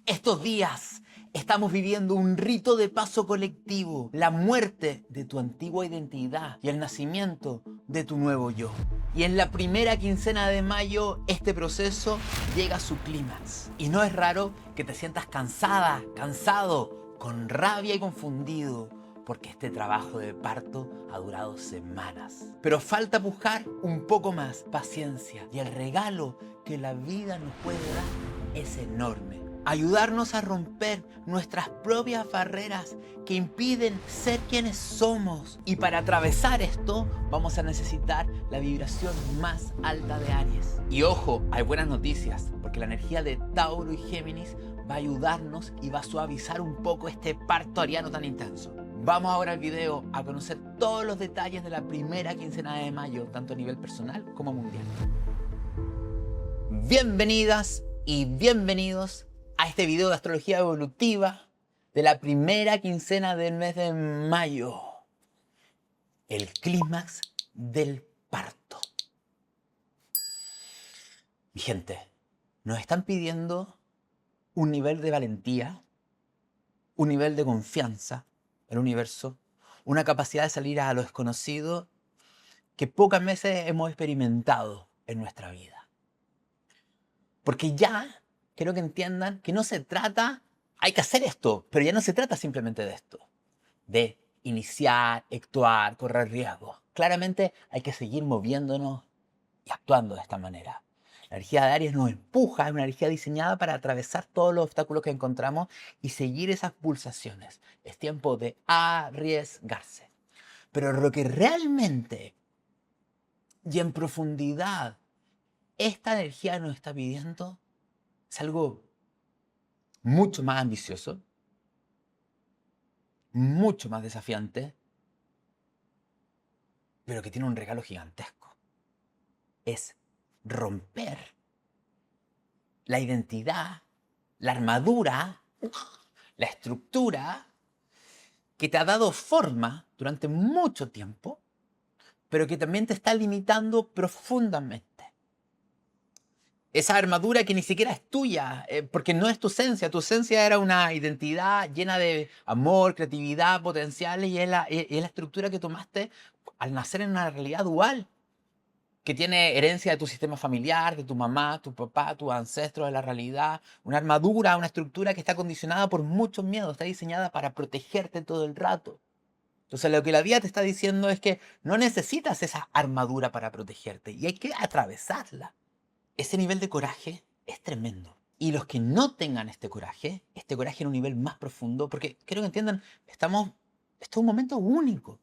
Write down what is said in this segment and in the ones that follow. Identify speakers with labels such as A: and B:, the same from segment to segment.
A: Estos días estamos viviendo un rito de paso colectivo, la muerte de tu antigua identidad y el nacimiento de tu nuevo yo. Y en la primera quincena de mayo este proceso llega a su clímax. Y no es raro que te sientas cansada, cansado, con rabia y confundido, porque este trabajo de parto ha durado semanas. Pero falta pujar un poco más, paciencia, y el regalo que la vida nos puede dar es enorme. Ayudarnos a romper nuestras propias barreras que impiden ser quienes somos. Y para atravesar esto vamos a necesitar la vibración más alta de Aries. Y ojo, hay buenas noticias, porque la energía de Tauro y Géminis va a ayudarnos y va a suavizar un poco este parto ariano tan intenso. Vamos ahora al video a conocer todos los detalles de la primera quincena de mayo, tanto a nivel personal como mundial. Bienvenidas y bienvenidos a este video de astrología evolutiva de la primera quincena del mes de mayo. El clímax del parto. Mi gente, nos están pidiendo un nivel de valentía, un nivel de confianza el universo, una capacidad de salir a lo desconocido que pocas veces hemos experimentado en nuestra vida. Porque ya quiero que entiendan que no se trata, hay que hacer esto, pero ya no se trata simplemente de esto, de iniciar, actuar, correr riesgos. Claramente hay que seguir moviéndonos y actuando de esta manera. La energía de Aries nos empuja, es una energía diseñada para atravesar todos los obstáculos que encontramos y seguir esas pulsaciones. Es tiempo de arriesgarse. Pero lo que realmente y en profundidad esta energía nos está pidiendo es algo mucho más ambicioso, mucho más desafiante, pero que tiene un regalo gigantesco. Es romper la identidad, la armadura, la estructura que te ha dado forma durante mucho tiempo, pero que también te está limitando profundamente. Esa armadura que ni siquiera es tuya, porque no es tu esencia era una identidad llena de amor, creatividad, potenciales, y es la estructura que tomaste al nacer en una realidad dual, que tiene herencia de tu sistema familiar, de tu mamá, tu papá, tus ancestros, de la realidad, una armadura, una estructura que está condicionada por muchos miedos, está diseñada para protegerte todo el rato. Entonces lo que la vida te está diciendo es que no necesitas esa armadura para protegerte y hay que atravesarla. Ese nivel de coraje es tremendo. Y los que no tengan este coraje en un nivel más profundo, porque quiero que entiendan, esto es un momento único.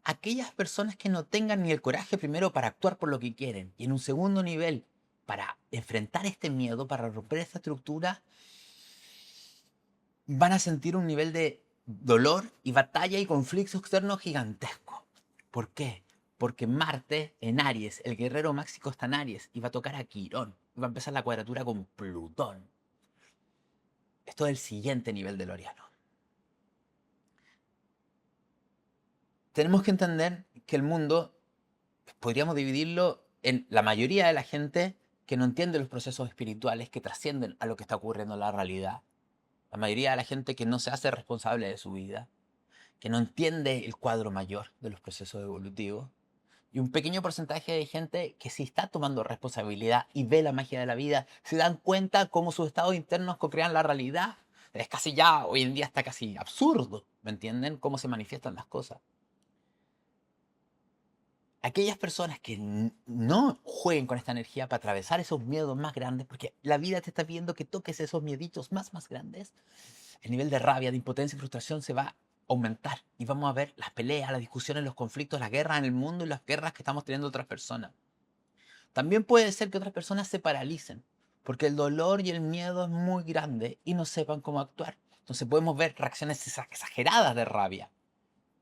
A: Aquellas personas que no tengan ni el coraje primero para actuar por lo que quieren y en un segundo nivel para enfrentar este miedo, para romper esta estructura, van a sentir un nivel de dolor y batalla y conflicto externo gigantesco. ¿Por qué? Porque Marte en Aries, el guerrero máxico está en Aries y va a tocar a Quirón. Va a empezar la cuadratura con Plutón. Esto es el siguiente nivel del Oriano. Tenemos que entender que el mundo podríamos dividirlo en la mayoría de la gente que no entiende los procesos espirituales que trascienden a lo que está ocurriendo en la realidad. La mayoría de la gente que no se hace responsable de su vida, que no entiende el cuadro mayor de los procesos evolutivos. Y un pequeño porcentaje de gente que sí está tomando responsabilidad y ve la magia de la vida, se dan cuenta cómo sus estados internos co-crean la realidad. Es casi ya, hoy en día está casi absurdo, ¿me entienden? Cómo se manifiestan las cosas. Aquellas personas que no jueguen con esta energía para atravesar esos miedos más grandes, porque la vida te está pidiendo que toques esos mieditos más grandes, el nivel de rabia, de impotencia y frustración se va a aumentar. Y vamos a ver las peleas, las discusiones, los conflictos, las guerras en el mundo y las guerras que estamos teniendo otras personas. También puede ser que otras personas se paralicen, porque el dolor y el miedo es muy grande y no sepan cómo actuar. Entonces podemos ver reacciones exageradas de rabia,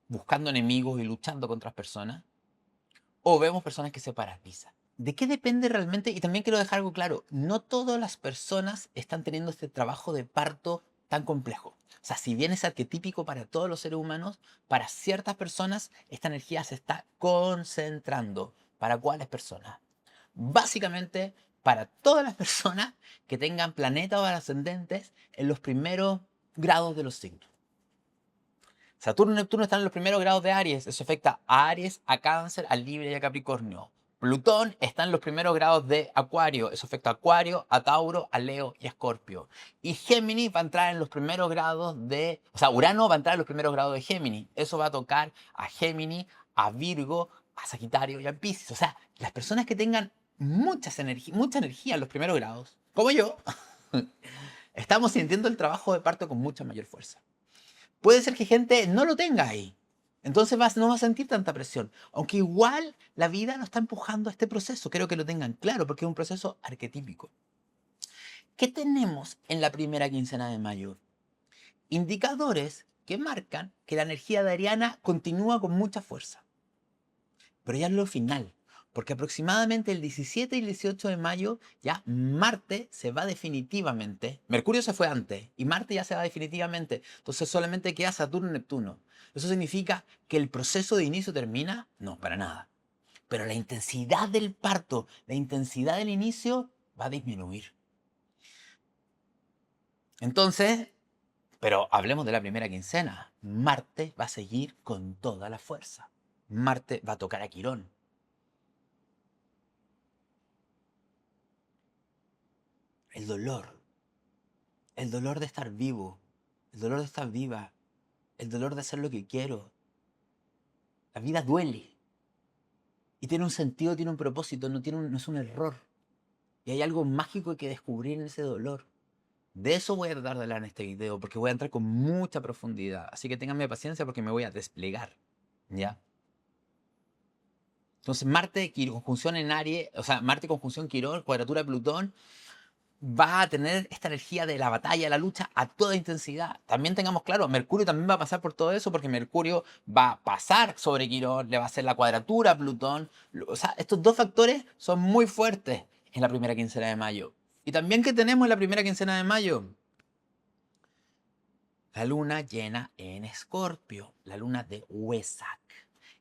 A: buscando enemigos y luchando contra otras personas. O vemos personas que se paralizan. ¿De qué depende realmente? Y también quiero dejar algo claro, no todas las personas están teniendo este trabajo de parto tan complejo. O sea, si bien es arquetípico para todos los seres humanos, para ciertas personas esta energía se está concentrando. ¿Para cuáles personas? Básicamente para todas las personas que tengan planetas o ascendentes en los primeros grados de los signos. Saturno y Neptuno están en los primeros grados de Aries. Eso afecta a Aries, a Cáncer, a Libra y a Capricornio. Plutón está en los primeros grados de Acuario. Eso afecta a Acuario, a Tauro, a Leo y a Escorpio. Y Géminis va a entrar en los primeros grados de... O sea, Urano va a entrar en los primeros grados de Géminis. Eso va a tocar a Géminis, a Virgo, a Sagitario y a Piscis. O sea, las personas que tengan mucha energía en los primeros grados, como yo, estamos sintiendo el trabajo de parto con mucha mayor fuerza. Puede ser que gente no lo tenga ahí. Entonces no va a sentir tanta presión. Aunque igual la vida nos está empujando a este proceso. Quiero que lo tengan claro porque es un proceso arquetípico. ¿Qué tenemos en la primera quincena de mayo? Indicadores que marcan que la energía de Ariana continúa con mucha fuerza. Pero ya es lo final. Porque aproximadamente el 17 y el 18 de mayo ya Marte se va definitivamente. Mercurio se fue antes y Marte ya se va definitivamente. Entonces solamente queda Saturno y Neptuno. ¿Eso significa que el proceso de inicio termina? No, para nada. Pero la intensidad del parto, la intensidad del inicio va a disminuir. Entonces, pero hablemos de la primera quincena. Marte va a seguir con toda la fuerza. Marte va a tocar a Quirón. El dolor de estar vivo, el dolor de estar viva, el dolor de hacer lo que quiero. La vida duele. Y tiene un sentido, tiene un propósito, no es un error. Y hay algo mágico que descubrir en ese dolor. De eso voy a tratar de hablar en este video, porque voy a entrar con mucha profundidad. Así que ténganme paciencia porque me voy a desplegar. ¿Ya? Entonces Marte, conjunción en Aries, o sea, Marte conjunción Quirón, cuadratura Plutón, va a tener esta energía de la batalla, la lucha a toda intensidad. También tengamos claro, Mercurio también va a pasar por todo eso porque Mercurio va a pasar sobre Quirón, le va a hacer la cuadratura a Plutón. O sea, estos dos factores son muy fuertes en la primera quincena de mayo. Y también que tenemos en la primera quincena de mayo, la luna llena en Escorpio, la luna de Huesac.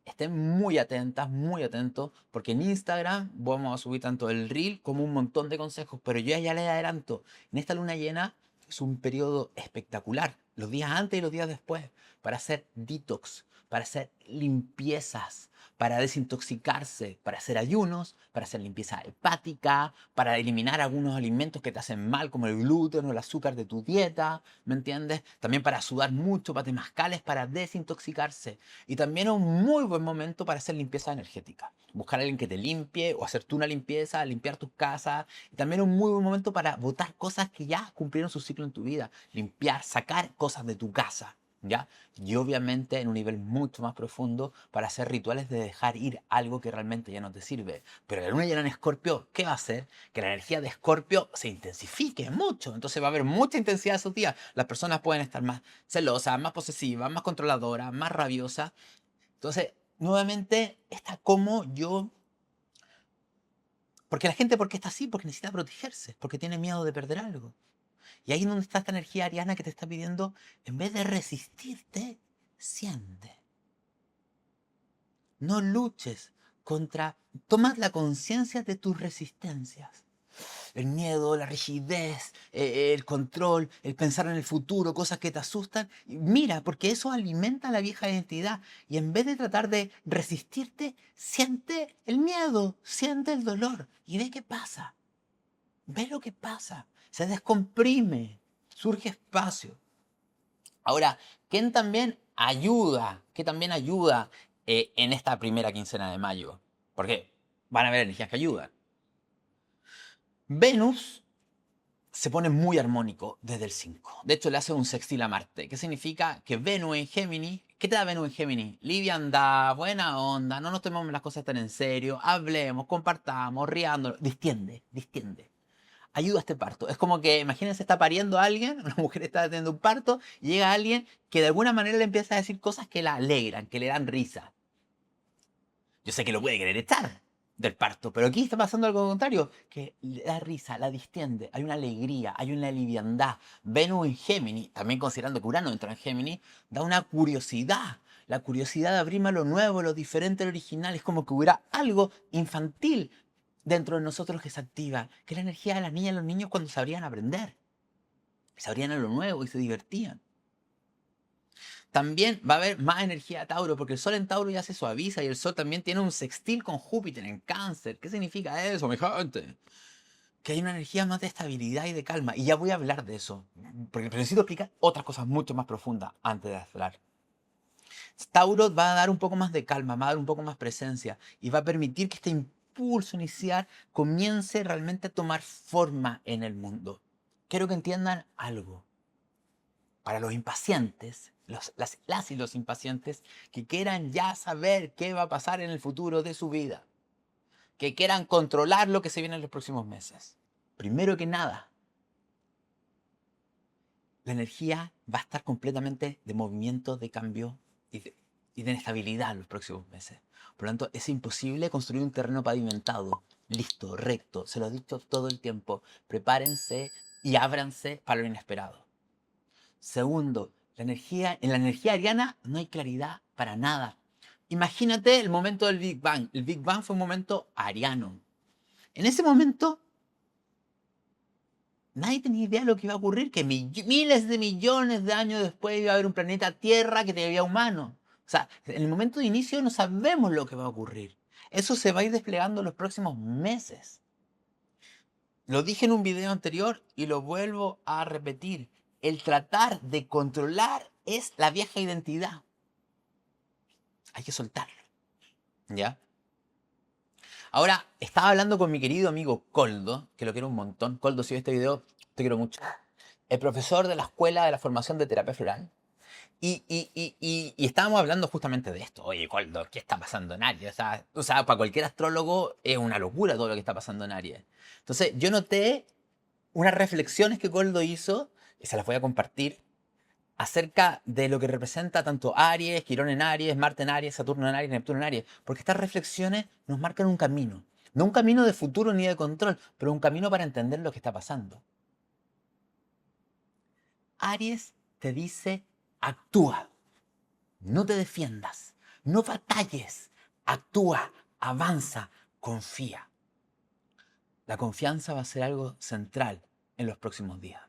A: Estén muy atentas, muy atentos, porque en Instagram vamos a subir tanto el reel como un montón de consejos, pero yo ya les adelanto, en esta luna llena es un periodo espectacular, los días antes y los días después, para hacer detox, para hacer limpiezas, para desintoxicarse, para hacer ayunos, para hacer limpieza hepática, para eliminar algunos alimentos que te hacen mal, como el gluten o el azúcar de tu dieta, ¿me entiendes? También para sudar mucho, para temazcales, para desintoxicarse. Y también es un muy buen momento para hacer limpieza energética. Buscar a alguien que te limpie o hacer tú una limpieza, limpiar tus casas. Y también es un muy buen momento para botar cosas que ya cumplieron su ciclo en tu vida. Limpiar, sacar cosas de tu casa. ¿Ya? Y obviamente en un nivel mucho más profundo para hacer rituales de dejar ir algo que realmente ya no te sirve. Pero la luna llena en Escorpio, ¿qué va a hacer? Que la energía de Escorpio se intensifique mucho. Entonces va a haber mucha intensidad esos días. Las personas pueden estar más celosas, más posesivas, más controladoras, más rabiosas. Entonces, nuevamente, está como yo... Porque la gente, ¿por qué está así? Porque necesita protegerse, porque tiene miedo de perder algo. Y ahí es donde está esta energía ariana que te está pidiendo, en vez de resistirte, siente. No luches contra, toma la conciencia de tus resistencias. El miedo, la rigidez, el control, el pensar en el futuro, cosas que te asustan. Mira, porque eso alimenta la vieja identidad. Y en vez de tratar de resistirte, siente el miedo, siente el dolor. Y ve qué pasa. Ve lo que pasa. Se descomprime. Surge espacio. Ahora, ¿quién también ayuda? ¿Qué también ayuda en esta primera quincena de mayo? Porque van a haber energías que ayudan. Venus se pone muy armónico desde el 5. De hecho, le hace un sextil a Marte. ¿Qué significa? Que Venus en Géminis... ¿Qué te da Venus en Géminis? Liviandad, buena onda, no nos tomemos las cosas tan en serio, hablemos, compartamos, riándonos. Distiende, distiende. Ayuda a este parto. Es como que, imagínense, está pariendo a alguien, una mujer está teniendo un parto, y llega alguien que de alguna manera le empieza a decir cosas que la alegran, que le dan risa. Yo sé que lo puede querer echar del parto, pero aquí está pasando algo contrario, que le da risa, la distiende, hay una alegría, hay una liviandad. Venus en Géminis, también considerando que Urano entra en Géminis, da una curiosidad. La curiosidad de abrirme a lo nuevo, lo diferente, lo original. Es como que hubiera algo infantil, dentro de nosotros que se activa, que es la energía de las niñas y los niños cuando sabrían aprender, se abrían a lo nuevo y se divertían. También va a haber más energía de Tauro, porque el Sol en Tauro ya se suaviza y el Sol también tiene un sextil con Júpiter en Cáncer. ¿Qué significa eso, mi gente? Que hay una energía más de estabilidad y de calma. Y ya voy a hablar de eso, porque necesito explicar otras cosas mucho más profundas antes de hablar. Tauro va a dar un poco más de calma, va a dar un poco más presencia y va a permitir que este impulso inicial comience realmente a tomar forma en el mundo. Quiero que entiendan algo. Para los impacientes, las y los impacientes que quieran ya saber qué va a pasar en el futuro de su vida, que quieran controlar lo que se viene en los próximos meses. Primero que nada, la energía va a estar completamente de movimiento, de cambio y de inestabilidad en los próximos meses. Por lo tanto, es imposible construir un terreno pavimentado, listo, recto. Se lo he dicho todo el tiempo. Prepárense y ábranse para lo inesperado. Segundo, en la energía ariana no hay claridad para nada. Imagínate el momento del Big Bang. El Big Bang fue un momento ariano. En ese momento, nadie tenía idea de lo que iba a ocurrir, que miles de millones de años después iba a haber un planeta Tierra que tenía humano. O sea, en el momento de inicio no sabemos lo que va a ocurrir. Eso se va a ir desplegando en los próximos meses. Lo dije en un video anterior y lo vuelvo a repetir. El tratar de controlar es la vieja identidad. Hay que soltarlo. ¿Ya? Ahora, estaba hablando con mi querido amigo Coldo, que lo quiero un montón. Coldo, si ves este video, te quiero mucho. El profesor de la Escuela de la Formación de Terapia Floral. Y estábamos hablando justamente de esto. Oye, Coldo, ¿qué está pasando en Aries? O sea, para cualquier astrólogo es una locura todo lo que está pasando en Aries. Entonces, yo noté unas reflexiones que Coldo hizo, y se las voy a compartir, acerca de lo que representa tanto Aries, Quirón en Aries, Marte en Aries, Saturno en Aries, Neptuno en Aries. Porque estas reflexiones nos marcan un camino. No un camino de futuro ni de control, pero un camino para entender lo que está pasando. Aries te dice, actúa, no te defiendas, no batalles, actúa, avanza, confía. La confianza va a ser algo central en los próximos días.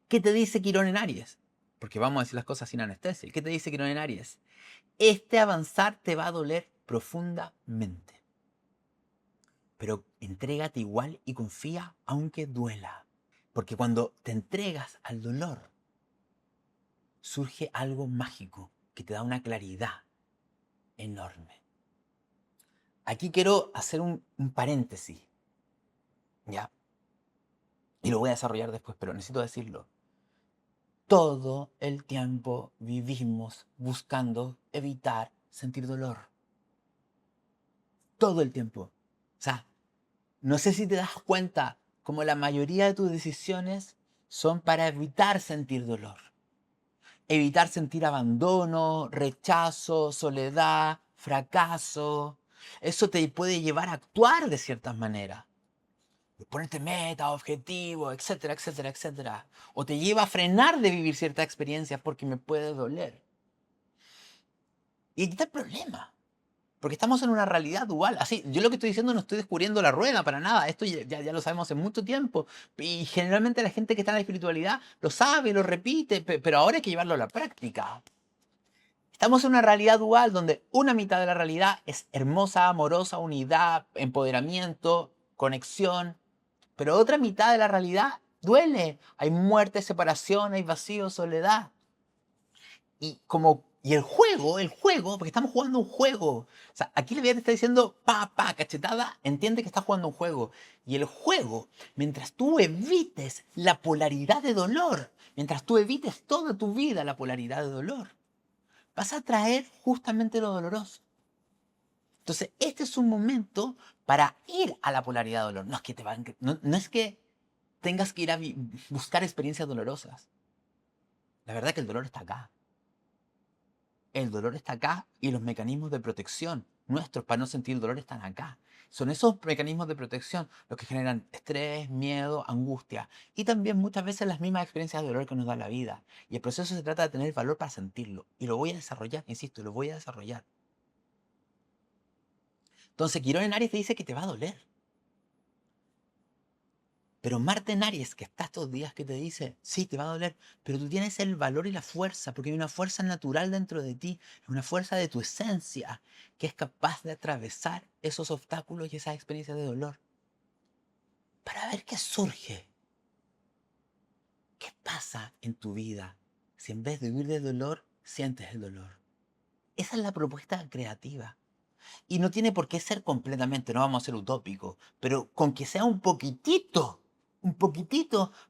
A: ¿Qué te dice Quirón en Aries? Porque vamos a decir las cosas sin anestesia. ¿Qué te dice Quirón en Aries? Este avanzar te va a doler profundamente. Pero entrégate igual y confía aunque duela. Porque cuando te entregas al dolor, surge algo mágico que te da una claridad enorme. Aquí quiero hacer un paréntesis, ¿ya? Y lo voy a desarrollar después, pero necesito decirlo. Todo el tiempo vivimos buscando evitar sentir dolor. Todo el tiempo. O sea, no sé si te das cuenta, como la mayoría de tus decisiones son para evitar sentir dolor. Evitar sentir abandono, rechazo, soledad, fracaso. Eso te puede llevar a actuar de ciertas maneras. Ponerte metas, objetivos, etcétera, etcétera, etcétera. O te lleva a frenar de vivir ciertas experiencias porque me puede doler. Y aquí está el problema. Porque estamos en una realidad dual. Así, yo lo que estoy diciendo no estoy descubriendo la rueda para nada. Esto ya lo sabemos hace mucho tiempo. Y generalmente la gente que está en la espiritualidad lo sabe, lo repite, pero ahora hay que llevarlo a la práctica. Estamos en una realidad dual donde una mitad de la realidad es hermosa, amorosa, unidad, empoderamiento, conexión. Pero otra mitad de la realidad duele. Hay muerte, separación, hay vacío, soledad. Y el juego, porque estamos jugando un juego. O sea, aquí la vida te está diciendo, cachetada, entiende que estás jugando un juego. Y el juego, mientras tú evites la polaridad de dolor, mientras tú evites toda tu vida la polaridad de dolor, vas a traer justamente lo doloroso. Entonces, este es un momento para ir a la polaridad de dolor. No es que, no es que tengas que ir a buscar experiencias dolorosas. La verdad es que el dolor está acá. El dolor está acá y los mecanismos de protección nuestros para no sentir el dolor están acá. Son esos mecanismos de protección los que generan estrés, miedo, angustia y también muchas veces las mismas experiencias de dolor que nos da la vida. Y el proceso se trata de tener valor para sentirlo. Y lo voy a desarrollar, insisto, lo voy a desarrollar. Entonces Quirón en Aries te dice que te va a doler. Pero Marte en Aries, que está estos días, que te dice, sí, te va a doler, pero tú tienes el valor y la fuerza, porque hay una fuerza natural dentro de ti, una fuerza de tu esencia, que es capaz de atravesar esos obstáculos y esas experiencias de dolor, para ver qué surge, qué pasa en tu vida, si en vez de huir del dolor, sientes el dolor. Esa es la propuesta creativa. Y no tiene por qué ser completamente, no vamos a ser utópicos, pero con que sea un poquitito,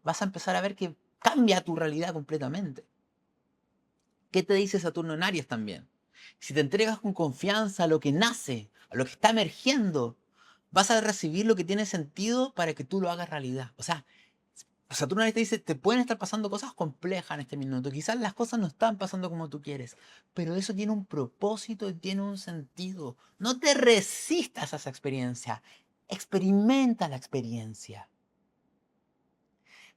A: vas a empezar a ver que cambia tu realidad completamente. ¿Qué te dice Saturno en Aries también? Si te entregas con confianza a lo que nace, a lo que está emergiendo, vas a recibir lo que tiene sentido para que tú lo hagas realidad. O sea, Saturno ahí te dice, te pueden estar pasando cosas complejas en este minuto. Quizás las cosas no están pasando como tú quieres, pero eso tiene un propósito y tiene un sentido. No te resistas a esa experiencia. Experimenta la experiencia.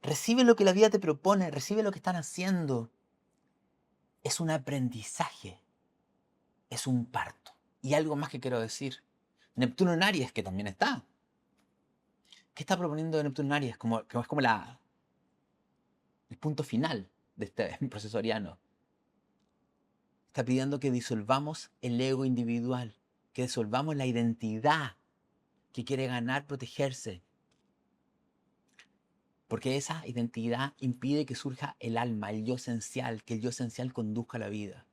A: Recibe lo que la vida te propone, recibe lo que están haciendo. Es un aprendizaje, es un parto. Y algo más que quiero decir. Neptuno en Aries, que también está. ¿Qué está proponiendo Neptuno en Aries? Es como el punto final de este proceso ariano. Está pidiendo que disolvamos el ego individual, que disolvamos la identidad que quiere ganar, protegerse. Porque esa identidad impide que surja el alma, el yo esencial, que el yo esencial conduzca la vida.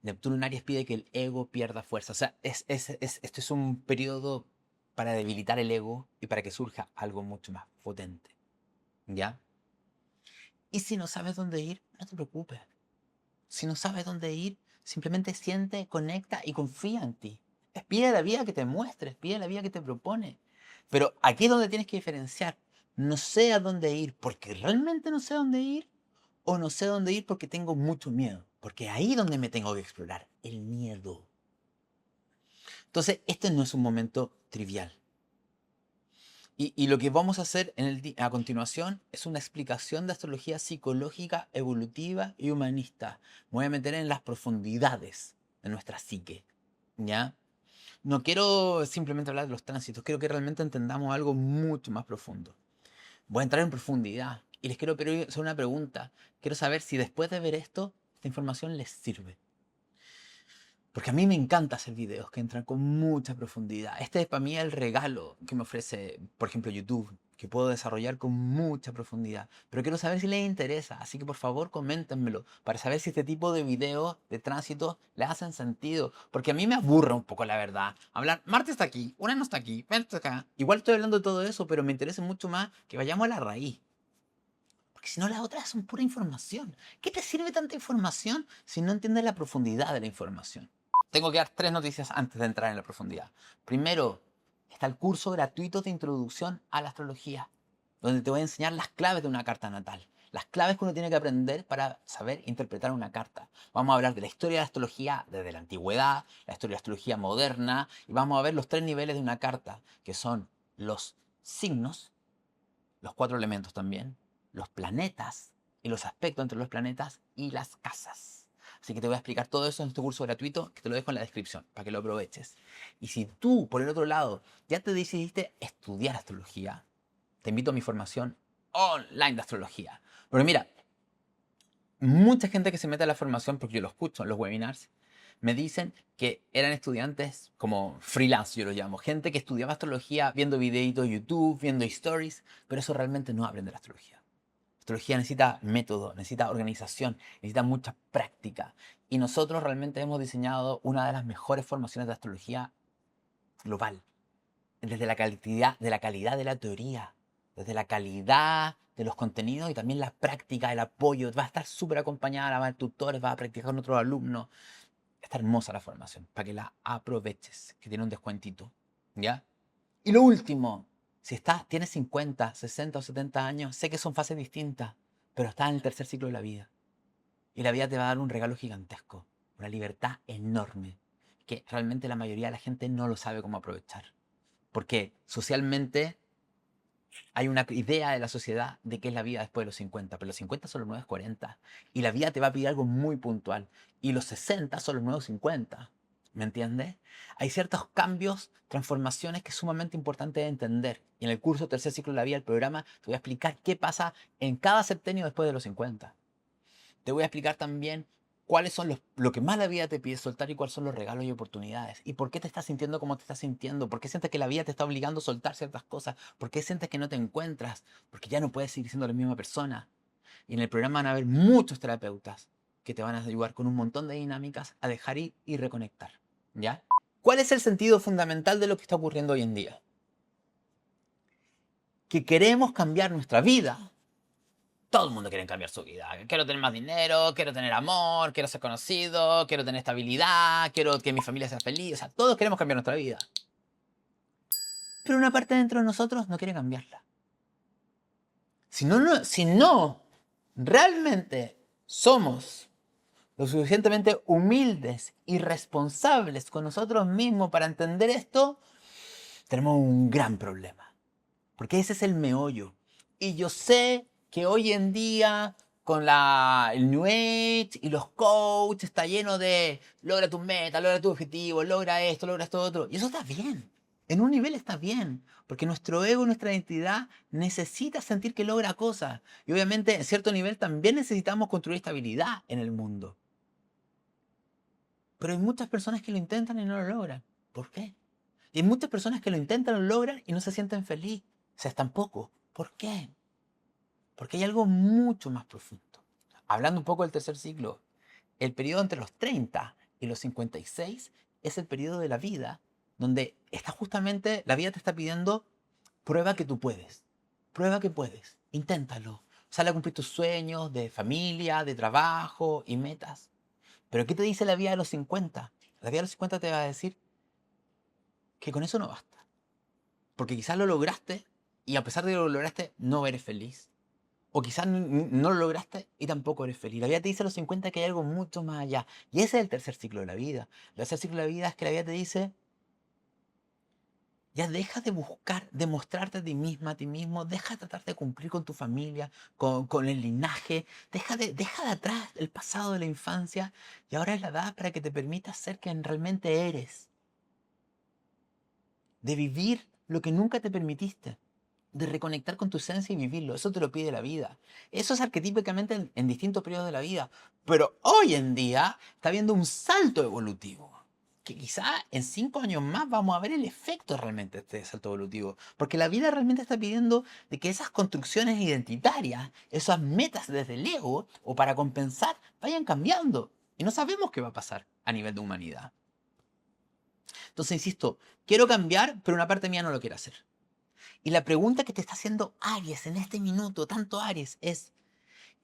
A: Neptuno en Aries pide que el ego pierda fuerza. O sea, esto es un periodo para debilitar el ego y para que surja algo mucho más potente. ¿Ya? Y si no sabes dónde ir, no te preocupes. Si no sabes dónde ir, simplemente siente, conecta y confía en ti. Pide a la vida que te muestres, pide a la vida que te propone. Pero aquí es donde tienes que diferenciar. No sé a dónde ir porque realmente no sé dónde ir, o no sé dónde ir porque tengo mucho miedo. Porque ahí es donde me tengo que explorar, el miedo. Entonces, este no es un momento trivial. Y lo que vamos a hacer a continuación es una explicación de astrología psicológica, evolutiva y humanista. Me voy a meter en las profundidades de nuestra psique, ¿ya? No quiero simplemente hablar de los tránsitos, quiero que realmente entendamos algo mucho más profundo. Voy a entrar en profundidad y les quiero hacer una pregunta. Quiero saber si después de ver esto, esta información les sirve. Porque a mí me encanta hacer videos que entran con mucha profundidad. Este es para mí el regalo que me ofrece, por ejemplo, YouTube, que puedo desarrollar con mucha profundidad. Pero quiero saber si les interesa, así que por favor coméntenmelo para saber si este tipo de videos de tránsito les hacen sentido. Porque a mí me aburre un poco, la verdad. Hablar, Marte está aquí, Urano está aquí, Venus está acá. Igual estoy hablando de todo eso, pero me interesa mucho más que vayamos a la raíz. Porque si no, las otras son pura información. ¿Qué te sirve tanta información si no entiendes la profundidad de la información? Tengo que dar 3 noticias antes de entrar en la profundidad. Primero, está el curso gratuito de introducción a la astrología, donde te voy a enseñar las claves de una carta natal. Las claves que uno tiene que aprender para saber interpretar una carta. Vamos a hablar de la historia de la astrología desde la antigüedad, la historia de la astrología moderna, y vamos a ver los 3 niveles de una carta, que son los signos, los 4 elementos también, los planetas y los aspectos entre los planetas y las casas. Así que te voy a explicar todo eso en este curso gratuito que te lo dejo en la descripción para que lo aproveches. Y si tú, por el otro lado, ya te decidiste estudiar astrología, te invito a mi formación online de astrología. Porque mira, mucha gente que se mete a la formación, porque yo lo escucho en los webinars, me dicen que eran estudiantes como freelance, yo lo llamo. Gente que estudiaba astrología viendo videitos de YouTube, viendo stories, pero eso realmente no aprende la astrología. La astrología necesita método, necesita organización, necesita mucha práctica. Y nosotros realmente hemos diseñado una de las mejores formaciones de astrología global. Desde la calidad de la teoría, desde la calidad de los contenidos y también la práctica, el apoyo. Va a estar súper acompañada, va a haber tutores, va a practicar con otros alumnos. Está hermosa la formación, para que la aproveches, que tiene un descuentito, ¿ya? Y lo último, si tienes 50, 60 o 70 años, sé que son fases distintas, pero estás en el tercer ciclo de la vida. Y la vida te va a dar un regalo gigantesco, una libertad enorme, que realmente la mayoría de la gente no lo sabe cómo aprovechar. Porque socialmente hay una idea de la sociedad de qué es la vida después de los 50, pero los 50 son los nuevos 40. Y la vida te va a pedir algo muy puntual. Y los 60 son los nuevos 50. ¿Me entiendes? Hay ciertos cambios, transformaciones que es sumamente importante de entender. Y en el curso Tercer Ciclo de la Vida, el programa, te voy a explicar qué pasa en cada septenio después de los 50. Te voy a explicar también cuáles son lo que más la vida te pide soltar y cuáles son los regalos y oportunidades. Y por qué te estás sintiendo como te estás sintiendo. Por qué sientes que la vida te está obligando a soltar ciertas cosas. Por qué sientes que no te encuentras. Porque ya no puedes seguir siendo la misma persona. Y en el programa van a haber muchos terapeutas que te van a ayudar con un montón de dinámicas a dejar ir y reconectar. ¿Ya? ¿Cuál es el sentido fundamental de lo que está ocurriendo hoy en día? Que queremos cambiar nuestra vida. Todo el mundo quiere cambiar su vida. Quiero tener más dinero, quiero tener amor, quiero ser conocido, quiero tener estabilidad, quiero que mi familia sea feliz. O sea, todos queremos cambiar nuestra vida. Pero una parte dentro de nosotros no quiere cambiarla. Si no realmente somos lo suficientemente humildes y responsables con nosotros mismos para entender esto, tenemos un gran problema. Porque ese es el meollo. Y yo sé que hoy en día, con el New Age y los coaches, está lleno de logra tus metas, logra tus objetivos, logra esto otro. Y eso está bien. En un nivel está bien. Porque nuestro ego, nuestra identidad, necesita sentir que logra cosas. Y obviamente, en cierto nivel, también necesitamos construir estabilidad en el mundo. Pero hay muchas personas que lo intentan y no lo logran. ¿Por qué? Y hay muchas personas que lo intentan, lo logran y no se sienten felices. O sea, tampoco. ¿Por qué? Porque hay algo mucho más profundo. Hablando un poco del tercer ciclo, el periodo entre los 30 y los 56 es el periodo de la vida donde está justamente, la vida te está pidiendo, prueba que tú puedes. Prueba que puedes. Inténtalo. Sale a cumplir tus sueños de familia, de trabajo y metas. Pero ¿qué te dice la vida de los 50? La vida de los 50 te va a decir que con eso no basta. Porque quizás lo lograste y a pesar de que lo lograste, no eres feliz. O quizás no lo lograste y tampoco eres feliz. La vida te dice a los 50 que hay algo mucho más allá. Y ese es el tercer ciclo de la vida. El tercer ciclo de la vida es que la vida te dice, ya deja de buscar, de mostrarte a ti misma, a ti mismo. Deja de tratar de cumplir con tu familia, con el linaje. Deja de atrás el pasado de la infancia. Y ahora es la edad para que te permitas ser quien realmente eres. De vivir lo que nunca te permitiste. De reconectar con tu esencia y vivirlo. Eso te lo pide la vida. Eso es arquetípicamente en distintos periodos de la vida. Pero hoy en día está habiendo un salto evolutivo. Que quizá en 5 años más vamos a ver el efecto realmente de este salto evolutivo. Porque la vida realmente está pidiendo de que esas construcciones identitarias, esas metas desde el ego o para compensar, vayan cambiando. Y no sabemos qué va a pasar a nivel de humanidad. Entonces, insisto, quiero cambiar, pero una parte mía no lo quiere hacer. Y la pregunta que te está haciendo Aries en este minuto, tanto Aries, es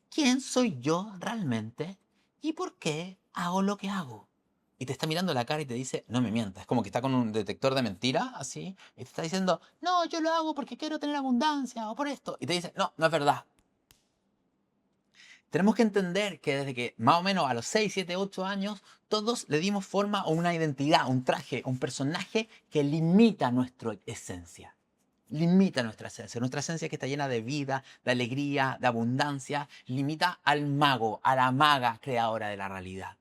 A: ¿quién soy yo realmente? ¿Y por qué hago lo que hago? Y te está mirando la cara y te dice, no me mientas. Es como que está con un detector de mentira, así, y te está diciendo, no, yo lo hago porque quiero tener abundancia o por esto. Y te dice, no, no es verdad. Tenemos que entender que desde que más o menos a los 6, 7, 8 años, todos le dimos forma a una identidad, un traje, un personaje que limita nuestra esencia. Limita nuestra esencia que está llena de vida, de alegría, de abundancia, limita al mago, a la maga creadora de la realidad.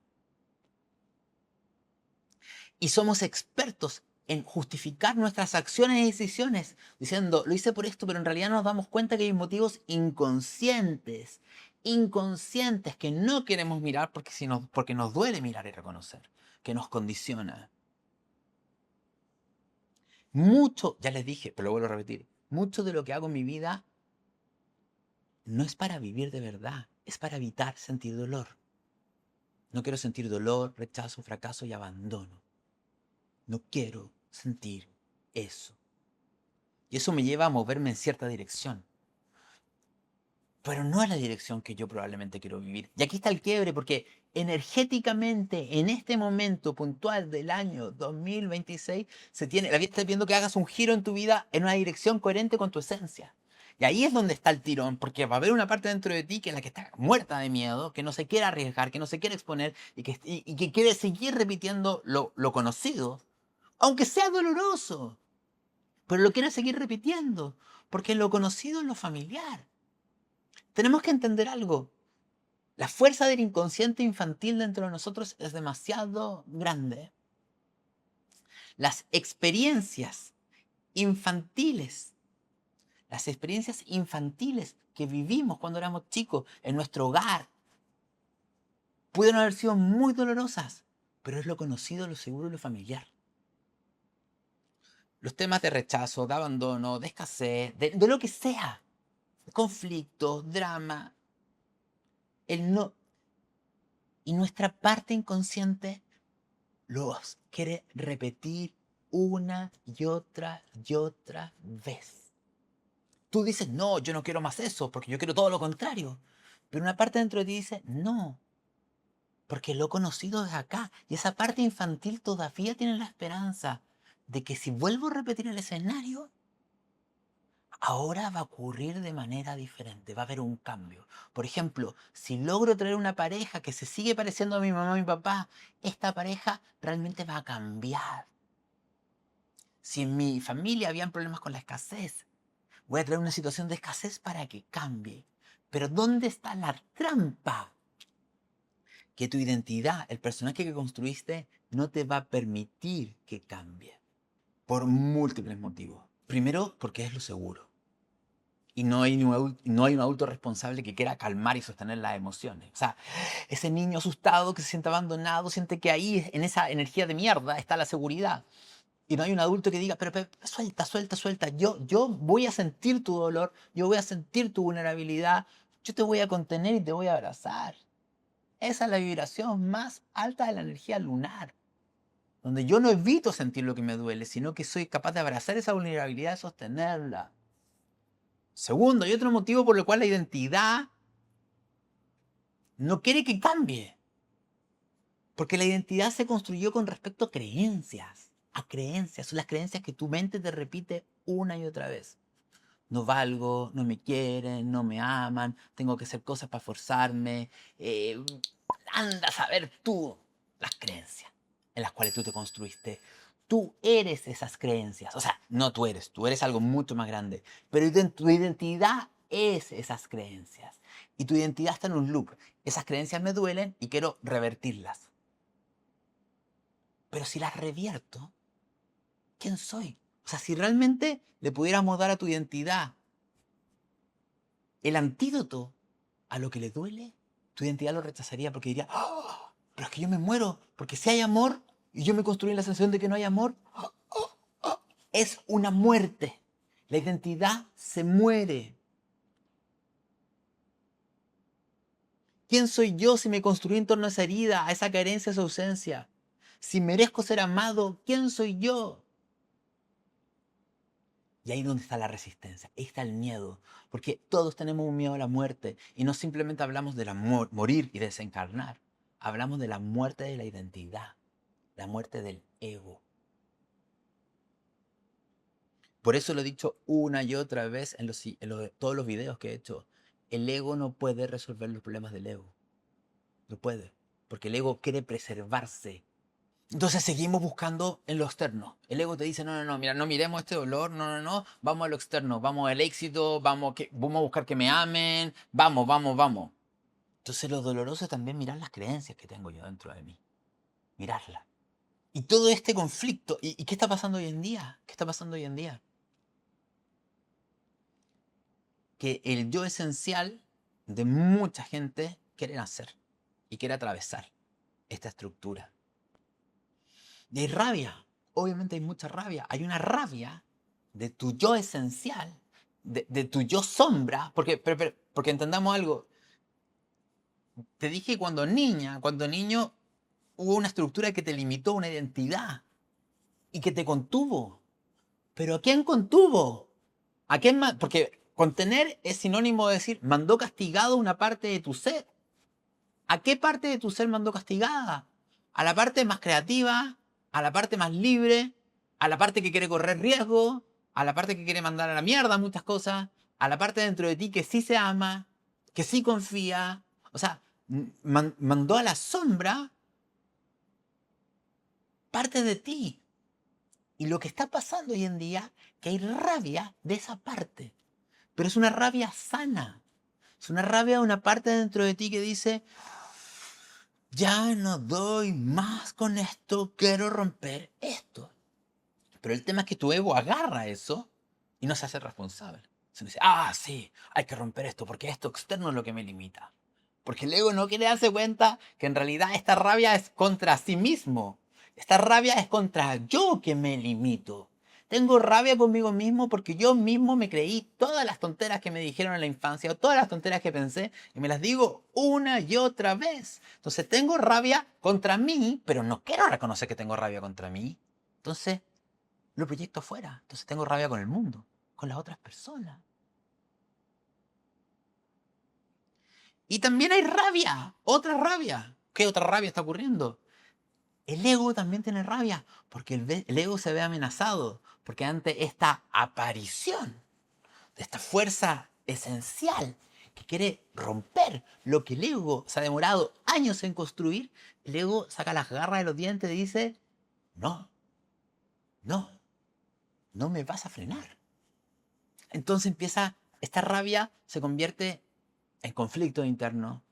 A: Y somos expertos en justificar nuestras acciones y decisiones, diciendo, lo hice por esto, pero en realidad nos damos cuenta que hay motivos inconscientes que no queremos mirar porque nos duele mirar y reconocer, que nos condiciona. Mucho, ya les dije, pero lo vuelvo a repetir, mucho de lo que hago en mi vida no es para vivir de verdad, es para evitar sentir dolor. No quiero sentir dolor, rechazo, fracaso y abandono. No quiero sentir eso. Y eso me lleva a moverme en cierta dirección. Pero no es la dirección que yo probablemente quiero vivir. Y aquí está el quiebre, porque energéticamente, en este momento puntual del año 2026, la vida está pidiendo que hagas un giro en tu vida en una dirección coherente con tu esencia. Y ahí es donde está el tirón, porque va a haber una parte dentro de ti que es la que está muerta de miedo, que no se quiere arriesgar, que no se quiere exponer y que quiere seguir repitiendo lo conocido, aunque sea doloroso. Pero lo quiere seguir repitiendo, porque lo conocido es lo familiar. Tenemos que entender algo. La fuerza del inconsciente infantil dentro de nosotros es demasiado grande. las experiencias infantiles, que vivimos cuando éramos chicos en nuestro hogar, pudieron haber sido muy dolorosas, pero es lo conocido, lo seguro y lo familiar. Los temas de rechazo, de abandono, de escasez, de lo que sea, conflictos, drama, el no. Y nuestra parte inconsciente los quiere repetir una y otra vez. Tú dices, no, yo no quiero más eso, porque yo quiero todo lo contrario. Pero una parte dentro de ti dice, no, porque lo conocido es acá. Y esa parte infantil todavía tiene la esperanza de que si vuelvo a repetir el escenario, ahora va a ocurrir de manera diferente, va a haber un cambio. Por ejemplo, si logro traer una pareja que se sigue pareciendo a mi mamá y mi papá, esta pareja realmente va a cambiar. Si en mi familia habían problemas con la escasez, voy a traer una situación de escasez para que cambie. Pero ¿dónde está la trampa? Que tu identidad, el personaje que construiste, no te va a permitir que cambie. Por múltiples motivos. Primero, porque es lo seguro. Y no hay un adulto responsable que quiera calmar y sostener las emociones. O sea, ese niño asustado que se siente abandonado, siente que ahí, en esa energía de mierda, está la seguridad. Y no hay un adulto que diga, pero suelta. Yo voy a sentir tu dolor, yo voy a sentir tu vulnerabilidad, yo te voy a contener y te voy a abrazar. Esa es la vibración más alta de la energía lunar. Donde yo no evito sentir lo que me duele, sino que soy capaz de abrazar esa vulnerabilidad y sostenerla. Segundo, hay otro motivo por el cual la identidad no quiere que cambie. Porque la identidad se construyó con respecto a creencias. Son las creencias que tu mente te repite una y otra vez. No valgo, no me quieren, no me aman, tengo que hacer cosas para forzarme. Anda a saber tú las creencias en las cuales tú te construiste. Tú eres esas creencias. O sea, no tú eres algo mucho más grande. Pero tu identidad es esas creencias. Y tu identidad está en un loop. Esas creencias me duelen y quiero revertirlas. Pero si las revierto, ¿quién soy? O sea, si realmente le pudiéramos dar a tu identidad el antídoto a lo que le duele, tu identidad lo rechazaría porque diría, ¡oh! Pero es que yo me muero, porque si hay amor y yo me construí la sensación de que no hay amor, es una muerte. La identidad se muere. ¿Quién soy yo si me construí en torno a esa herida, a esa carencia, a esa ausencia? Si merezco ser amado, ¿quién soy yo? Y ahí es donde está la resistencia, ahí está el miedo, porque todos tenemos un miedo a la muerte y no simplemente hablamos del amor, morir y desencarnar, hablamos de la muerte de la identidad, la muerte del ego. Por eso lo he dicho una y otra vez en todos los videos que he hecho, el ego no puede resolver los problemas del ego, no puede, porque el ego quiere preservarse. Entonces seguimos buscando en lo externo. El ego te dice, no, mira, no miremos este dolor, no, vamos a lo externo, vamos al éxito, vamos a buscar que me amen, vamos. Entonces lo doloroso es también mirar las creencias que tengo yo dentro de mí, mirarlas. Y todo este conflicto, ¿y qué está pasando hoy en día? ¿Qué está pasando hoy en día? Que el yo esencial de mucha gente quiere nacer y quiere atravesar esta estructura. Y hay rabia, obviamente hay mucha rabia. Hay una rabia de tu yo esencial, de tu yo sombra, porque entendamos algo. Te dije cuando niño, hubo una estructura que te limitó, una identidad, y que te contuvo. ¿Pero a quién contuvo? ¿A quién más? Porque contener es sinónimo de decir, mandó castigado una parte de tu ser. ¿A qué parte de tu ser mandó castigada? ¿A la parte más creativa? ¿A la parte más libre? ¿A la parte que quiere correr riesgo? ¿A la parte que quiere mandar a la mierda muchas cosas? ¿A la parte dentro de ti que sí se ama? ¿Que sí confía? O sea, mandó a la sombra parte de ti. Y lo que está pasando hoy en día, que hay rabia de esa parte. Pero es una rabia sana. Es una rabia de una parte dentro de ti que dice, ya no doy más con esto, quiero romper esto. Pero el tema es que tu ego agarra eso y no se hace responsable. Se dice, sí, hay que romper esto porque esto externo es lo que me limita. Porque el ego no quiere darse cuenta que en realidad esta rabia es contra sí mismo. Esta rabia es contra yo que me limito. Tengo rabia conmigo mismo porque yo mismo me creí todas las tonteras que me dijeron en la infancia o todas las tonteras que pensé y me las digo una y otra vez. Entonces tengo rabia contra mí, pero no quiero reconocer que tengo rabia contra mí. Entonces lo proyecto afuera. Entonces tengo rabia con el mundo, con las otras personas. Y también hay rabia, otra rabia. ¿Qué otra rabia está ocurriendo? El ego también tiene rabia, porque el ego se ve amenazado, porque ante esta aparición de esta fuerza esencial que quiere romper lo que el ego se ha demorado años en construir, el ego saca las garras de los dientes y dice, no, no, no me vas a frenar. Entonces empieza, esta rabia se convierte en conflicto interno,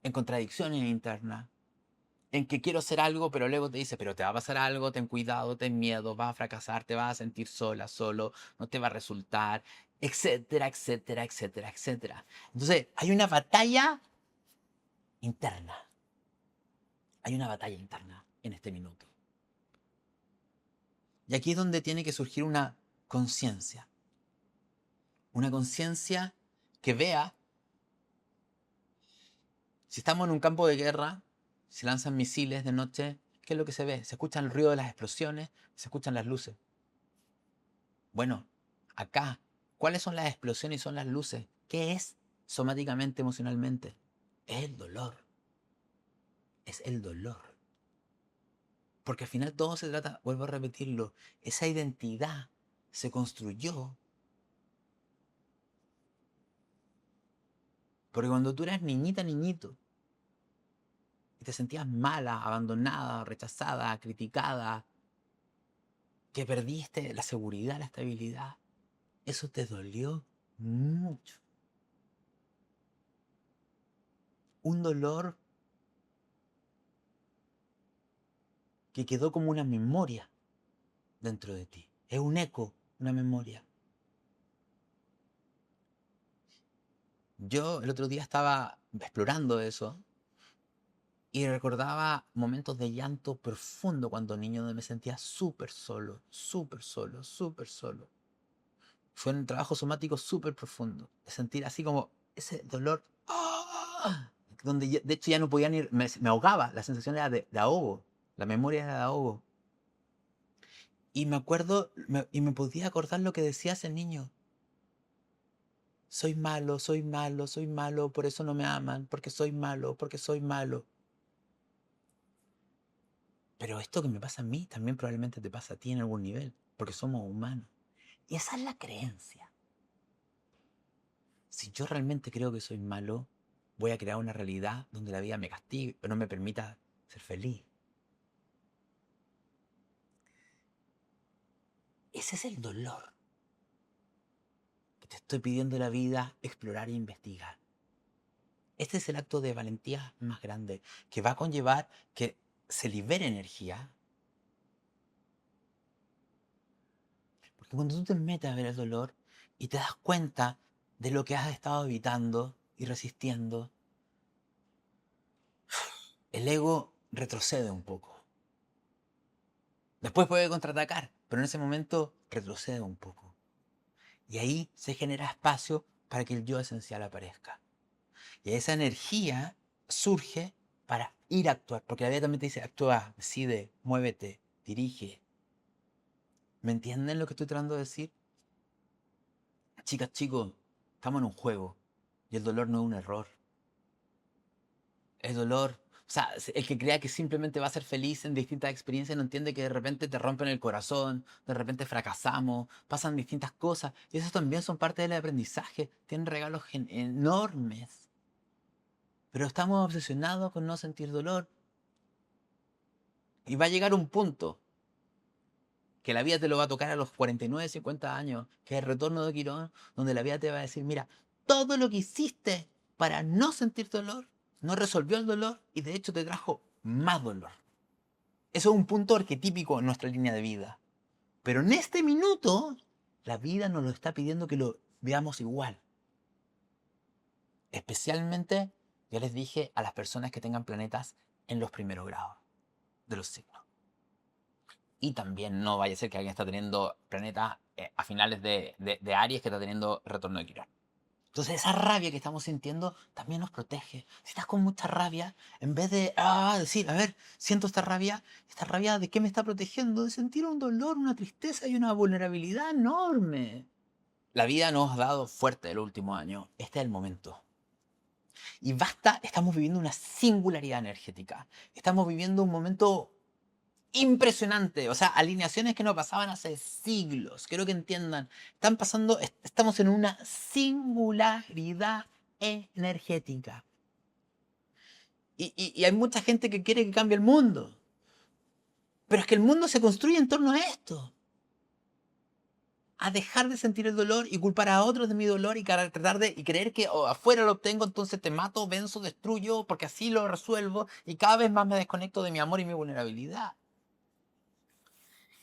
A: en contradicciones internas, en que quiero hacer algo, pero luego te dice, pero te va a pasar algo, ten cuidado, ten miedo, vas a fracasar, te vas a sentir sola, solo, no te va a resultar, etcétera, etcétera, etcétera, etcétera. Entonces, hay una batalla interna. Hay una batalla interna en este minuto. Y aquí es donde tiene que surgir una conciencia. Una conciencia que vea, si estamos en un campo de guerra, se lanzan misiles de noche, ¿qué es lo que se ve? Se escuchan el ruido de las explosiones, se escuchan las luces. Bueno, acá, ¿cuáles son las explosiones y son las luces? ¿Qué es somáticamente, emocionalmente? Es el dolor. Es el dolor. Porque al final todo se trata, vuelvo a repetirlo, esa identidad se construyó. Porque cuando tú eras niñita, niñito, y te sentías mala, abandonada, rechazada, criticada, que perdiste la seguridad, la estabilidad, eso te dolió mucho. Un dolor que quedó como una memoria dentro de ti. Es un eco, una memoria. Yo el otro día estaba explorando eso y recordaba momentos de llanto profundo cuando niño donde me sentía súper solo, súper solo, súper solo. Fue un trabajo somático súper profundo, de sentir así como ese dolor, donde de hecho ya no podía ni, me ahogaba, la sensación era de ahogo, la memoria era de ahogo. Y me acuerdo, y me podía acordar lo que decía ese niño. Soy malo, soy malo, soy malo, por eso no me aman, porque soy malo, porque soy malo. Pero esto que me pasa a mí también probablemente te pasa a ti en algún nivel, porque somos humanos. Y esa es la creencia. Si yo realmente creo que soy malo, voy a crear una realidad donde la vida me castigue o no me permita ser feliz. Ese es el dolor que te estoy pidiendo la vida explorar e investigar. Este es el acto de valentía más grande, que va a conllevar que se libere energía. Porque cuando tú te metes a ver el dolor y te das cuenta de lo que has estado evitando y resistiendo, el ego retrocede un poco. Después puede contraatacar, pero en ese momento retrocede un poco. Y ahí se genera espacio para que el yo esencial aparezca. Y esa energía surge para ir a actuar, porque la vida también te dice, actúa, decide, muévete, dirige. ¿Me entienden lo que estoy tratando de decir? Chicas, chicos, estamos en un juego y el dolor no es un error. El dolor, o sea, el que crea que simplemente va a ser feliz en distintas experiencias no entiende que de repente te rompen el corazón, de repente fracasamos, pasan distintas cosas y esos también son parte del aprendizaje, tienen regalos enormes. Pero estamos obsesionados con no sentir dolor y va a llegar un punto que la vida te lo va a tocar a los 49, 50 años, que es el retorno de Quirón, donde la vida te va a decir, mira, todo lo que hiciste para no sentir dolor, no resolvió el dolor y de hecho te trajo más dolor. Eso es un punto arquetípico en nuestra línea de vida. Pero en este minuto, la vida nos lo está pidiendo que lo veamos igual. Especialmente, ya les dije, a las personas que tengan planetas en los primeros grados de los signos. Y también no vaya a ser que alguien está teniendo planetas a finales de Aries que está teniendo retorno de Quirón. Entonces esa rabia que estamos sintiendo también nos protege. Si estás con mucha rabia, en vez de decir, a ver, siento esta rabia ¿de qué me está protegiendo? De sentir un dolor, una tristeza y una vulnerabilidad enorme. La vida nos ha dado fuerte el último año. Este es el momento. Y basta, estamos viviendo una singularidad energética. Estamos viviendo un momento impresionante. O sea, alineaciones que no pasaban hace siglos. Quiero que entiendan. Estamos en una singularidad energética. Y hay mucha gente que quiere que cambie el mundo. Pero es que el mundo se construye en torno a esto. A dejar de sentir el dolor y culpar a otros de mi dolor y tratar de creer que afuera lo obtengo, entonces te mato, venzo, destruyo, porque así lo resuelvo y cada vez más me desconecto de mi amor y mi vulnerabilidad.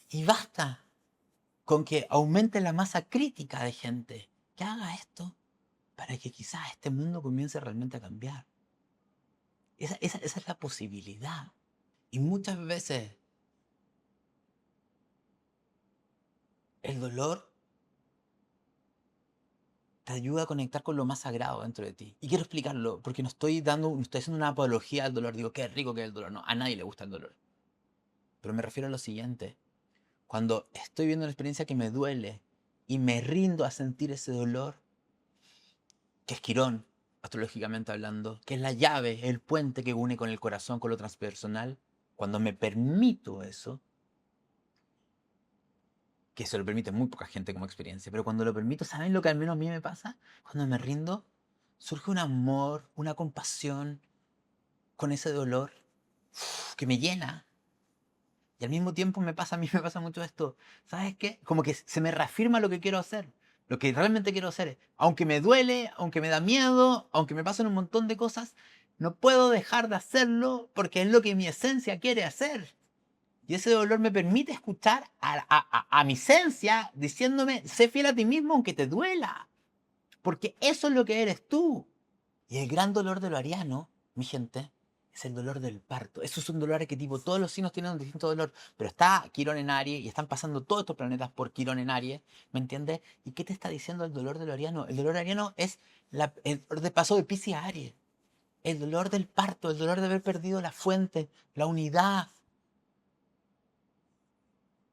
A: Y basta con que aumente la masa crítica de gente que haga esto para que quizás este mundo comience realmente a cambiar. Esa es la posibilidad. Y muchas veces el dolor te ayuda a conectar con lo más sagrado dentro de ti. Y quiero explicarlo, porque no estoy haciendo una apología al dolor. Digo, qué rico que es el dolor. No, a nadie le gusta el dolor. Pero me refiero a lo siguiente. Cuando estoy viendo una experiencia que me duele y me rindo a sentir ese dolor, que es Quirón, astrológicamente hablando, que es la llave, el puente que une con el corazón, con lo transpersonal, cuando me permito eso, que se lo permite muy poca gente como experiencia, pero cuando lo permito, ¿saben lo que al menos a mí me pasa? Cuando me rindo, surge un amor, una compasión con ese dolor que me llena. Y al mismo tiempo a mí me pasa mucho esto, ¿sabes qué? Como que se me reafirma lo que quiero hacer, lo que realmente quiero hacer. Aunque me duele, aunque me da miedo, aunque me pasan un montón de cosas, no puedo dejar de hacerlo porque es lo que mi esencia quiere hacer. Y ese dolor me permite escuchar a mi esencia diciéndome, sé fiel a ti mismo aunque te duela. Porque eso es lo que eres tú. Y el gran dolor de lo ariano, mi gente, es el dolor del parto. Eso es un dolor arquetipo. Todos los signos tienen un distinto dolor. Pero está Quirón en Aries y están pasando todos estos planetas por Quirón en Aries. ¿Me entiendes? ¿Y qué te está diciendo el dolor de lo ariano? El dolor ariano es el dolor de paso de Piscis a Aries. El dolor del parto, el dolor de haber perdido la fuente, la unidad,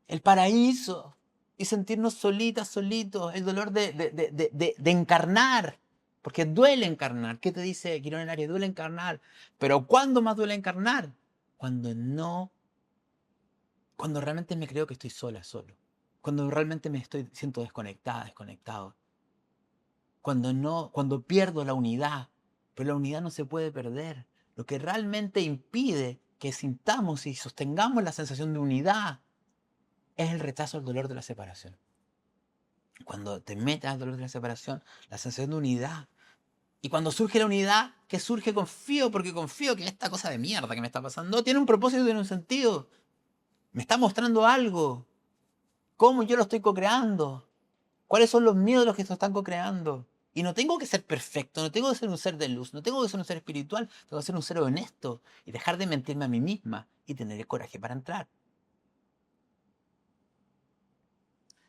A: el paraíso. Y sentirnos solitas, solitos. El dolor de encarnar. Porque duele encarnar. ¿Qué te dice Quirón en Aries? Duele encarnar. Pero ¿cuándo más duele encarnar? Cuando no. Cuando realmente me creo que estoy sola, solo. Cuando realmente siento desconectada, desconectado. Cuando pierdo la unidad. Pero la unidad no se puede perder. Lo que realmente impide que sintamos y sostengamos la sensación de unidad es el rechazo al dolor de la separación. Cuando te metas al dolor de la separación, la sensación de unidad. Y cuando surge la unidad, que surge, confío, porque confío que esta cosa de mierda que me está pasando tiene un propósito, tiene un sentido. Me está mostrando algo. ¿Cómo yo lo estoy co-creando? ¿Cuáles son los miedos de los que se están co-creando? Y no tengo que ser perfecto, no tengo que ser un ser de luz, no tengo que ser un ser espiritual, tengo que ser un ser honesto y dejar de mentirme a mí misma y tener el coraje para entrar.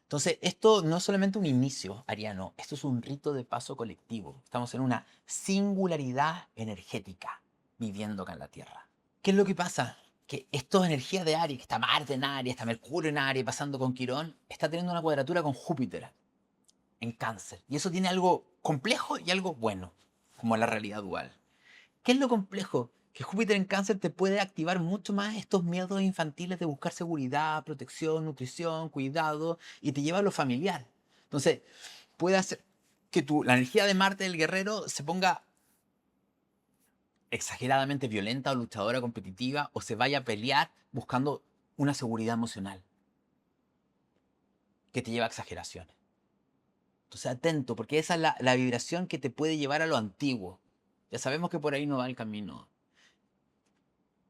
A: Entonces, esto no es solamente un inicio ariano, esto es un rito de paso colectivo. Estamos en una singularidad energética viviendo acá en la Tierra. ¿Qué es lo que pasa? Que esta energía de Aries, que está Marte en Aries, está Mercurio en Aries, pasando con Quirón, está teniendo una cuadratura con Júpiter en Cáncer. Y eso tiene algo complejo y algo bueno, como la realidad dual. ¿Qué es lo complejo? Que Júpiter en Cáncer te puede activar mucho más estos miedos infantiles de buscar seguridad, protección, nutrición, cuidado, y te lleva a lo familiar. Entonces, puede hacer que la energía de Marte del guerrero se ponga exageradamente violenta o luchadora competitiva o se vaya a pelear buscando una seguridad emocional que te lleva a exageraciones. Entonces, atento, porque esa es la vibración que te puede llevar a lo antiguo. Ya sabemos que por ahí no va el camino.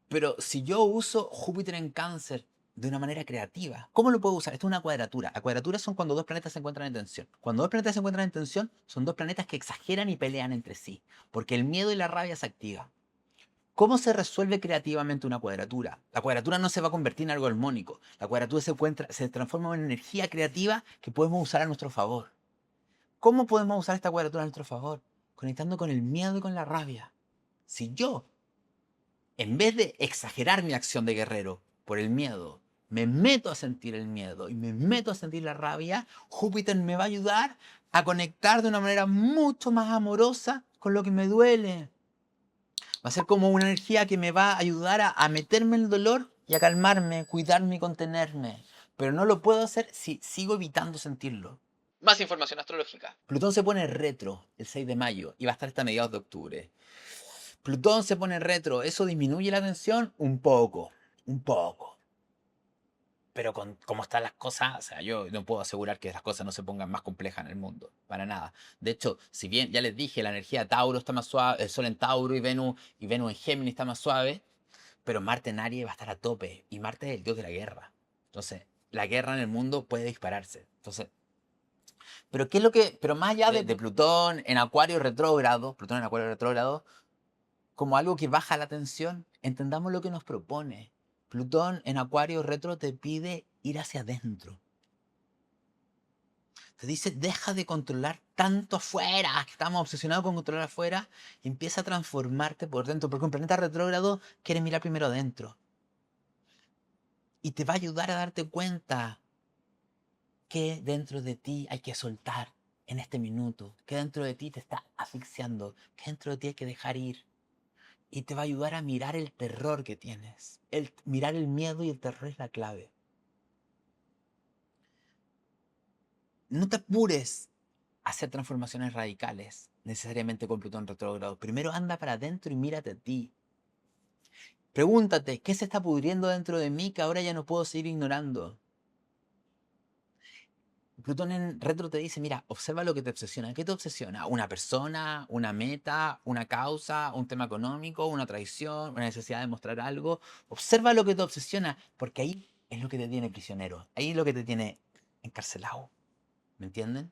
A: Pero si yo uso Júpiter en Cáncer de una manera creativa. ¿Cómo lo puedo usar? Esto es una cuadratura. La cuadratura son cuando dos planetas se encuentran en tensión. Cuando dos planetas se encuentran en tensión, son dos planetas que exageran y pelean entre sí, porque el miedo y la rabia se activan. ¿Cómo se resuelve creativamente una cuadratura? La cuadratura no se va a convertir en algo armónico. La cuadratura se transforma en una energía creativa que podemos usar a nuestro favor. ¿Cómo podemos usar esta cuadratura a nuestro favor? Conectando con el miedo y con la rabia. Si yo, en vez de exagerar mi acción de guerrero por el miedo, me meto a sentir el miedo y me meto a sentir la rabia, Júpiter me va a ayudar a conectar de una manera mucho más amorosa con lo que me duele. Va a ser como una energía que me va a ayudar a meterme en el dolor y a calmarme, cuidarme y contenerme. Pero no lo puedo hacer si sigo evitando sentirlo. Más información astrológica. Plutón se pone retro el 6 de mayo y va a estar hasta mediados de octubre. Plutón se pone retro, ¿eso disminuye la tensión? Un poco, un poco. Pero con cómo están las cosas, o sea, yo no puedo asegurar que las cosas no se pongan más complejas en el mundo, para nada. De hecho, si bien ya les dije, la energía de Tauro está más suave, el Sol en Tauro y Venus en Géminis está más suave, pero Marte en Aries va a estar a tope, y Marte es el dios de la guerra. Entonces, la guerra en el mundo puede dispararse. Entonces, pero ¿qué es lo que, pero más allá de Plutón en Acuario retrógrado, Plutón en Acuario retrógrado, como algo que baja la tensión, entendamos lo que nos propone. Plutón en Acuario retro te pide ir hacia adentro. Te dice, deja de controlar tanto afuera, que estamos obsesionados con controlar afuera, y empieza a transformarte por dentro, porque un planeta retrógrado quiere mirar primero adentro. Y te va a ayudar a darte cuenta que dentro de ti hay que soltar en este minuto, que dentro de ti te está asfixiando, que dentro de ti hay que dejar ir. Y te va a ayudar a mirar el terror que tienes. Mirar el miedo y el terror es la clave. No te apures a hacer transformaciones radicales necesariamente con Plutón retrógrado. Primero anda para adentro y mírate a ti. Pregúntate, ¿qué se está pudriendo dentro de mí que ahora ya no puedo seguir ignorando? Plutón en retro te dice, mira, observa lo que te obsesiona. ¿Qué te obsesiona? ¿Una persona? ¿Una meta? ¿Una causa? ¿Un tema económico? ¿Una traición? ¿Una necesidad de mostrar algo? Observa lo que te obsesiona, porque ahí es lo que te tiene prisionero. Ahí es lo que te tiene encarcelado. ¿Me entienden?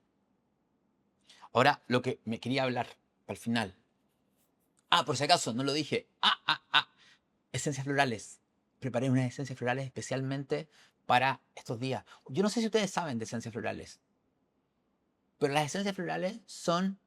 A: Ahora, lo que me quería hablar para el final. Ah, por si acaso, no lo dije. Esencias florales. Preparé unas esencias florales especialmente para estos días. Yo no sé si ustedes saben de esencias florales, pero las esencias florales son...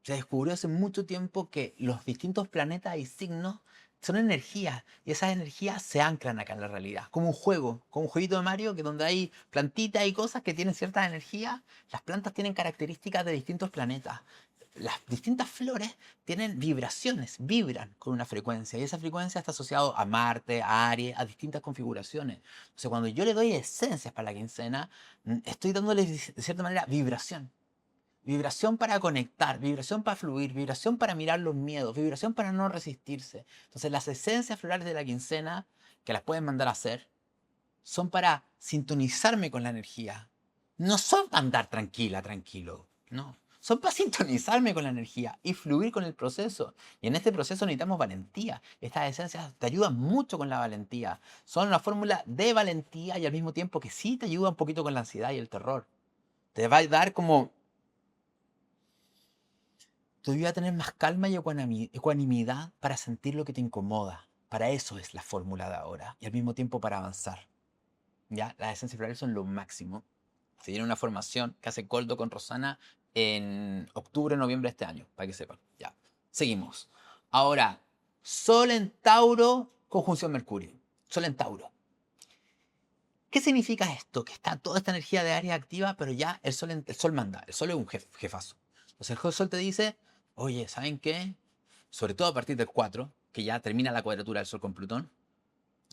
A: Se descubrió hace mucho tiempo que los distintos planetas y signos son energías, y esas energías se anclan acá en la realidad, como un juego, como un jueguito de Mario, que donde hay plantitas y cosas que tienen ciertas energías. Las plantas tienen características de distintos planetas. Las distintas flores tienen vibraciones, vibran con una frecuencia, y esa frecuencia está asociada a Marte, a Aries, a distintas configuraciones. O sea, cuando yo le doy esencias para la quincena, estoy dándole de cierta manera vibración. Vibración para conectar, vibración para fluir, vibración para mirar los miedos, vibración para no resistirse. Entonces las esencias florales de la quincena, que las pueden mandar a hacer, son para sintonizarme con la energía. No son para andar tranquila, tranquilo. No. Son para sintonizarme con la energía y fluir con el proceso. Y en este proceso necesitamos valentía. Estas esencias te ayudan mucho con la valentía. Son una fórmula de valentía y al mismo tiempo que sí te ayuda un poquito con la ansiedad y el terror. Te va a dar como... Te ayuda a tener más calma y ecuanimidad para sentir lo que te incomoda. Para eso es la fórmula de ahora. Y al mismo tiempo para avanzar. ¿Ya? Las esencias florales son lo máximo. Se viene una formación que hace Coldo con Rosana en octubre, noviembre de este año, para que sepan. Ya. Seguimos. Ahora, Sol en Tauro, conjunción Mercurio. Sol en Tauro. ¿Qué significa esto? Que está toda esta energía de Aries activa, pero ya el Sol manda. El Sol es un jefazo. Entonces el Sol te dice, oye, ¿saben qué? Sobre todo a partir del 4, que ya termina la cuadratura del Sol con Plutón.